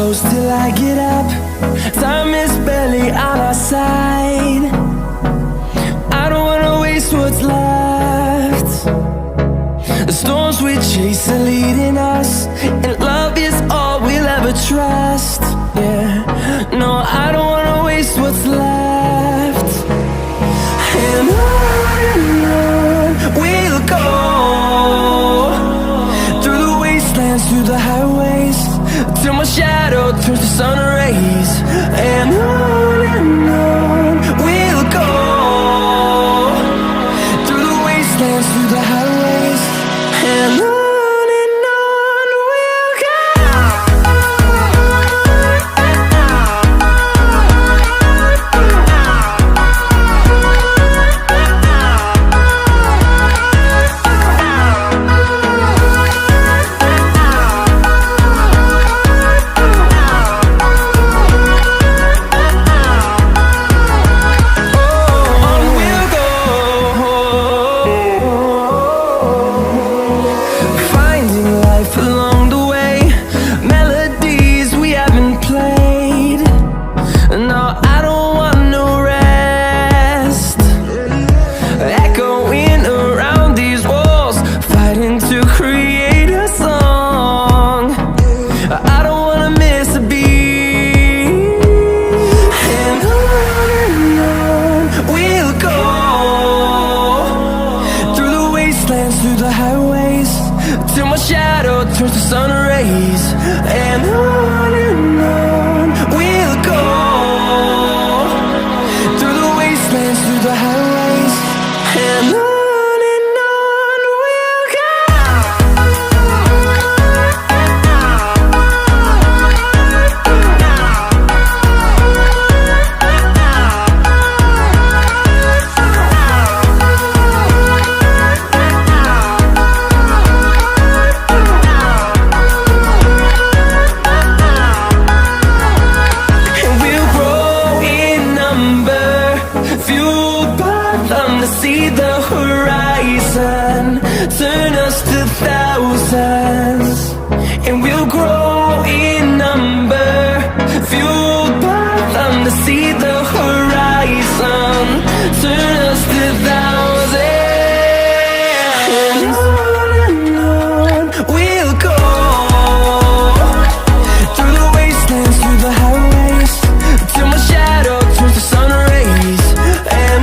close till I get up. Time is barely on our side. I don't wanna waste what's left. The storms we chase are leading us, and love is all we'll ever trust. Yeah, no, I don't wanna waste what's left. And on we'll go, through the wastelands, through the highways, till my shadow turns to sun rays. And on we'll go, through the wastelands, through the highways, and on we'll go. Through the highways, till my shadow turns to sun rays. And on we'll go, through the wastelands, through the highways, and on we'll go. See the horizon turn us to thousands, and we'll grow in number, fueled by them to see the horizon turn us to thousands. And on we'll go, through the wastelands, through the highways, till my shadow turns to sun rays. And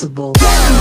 invincible.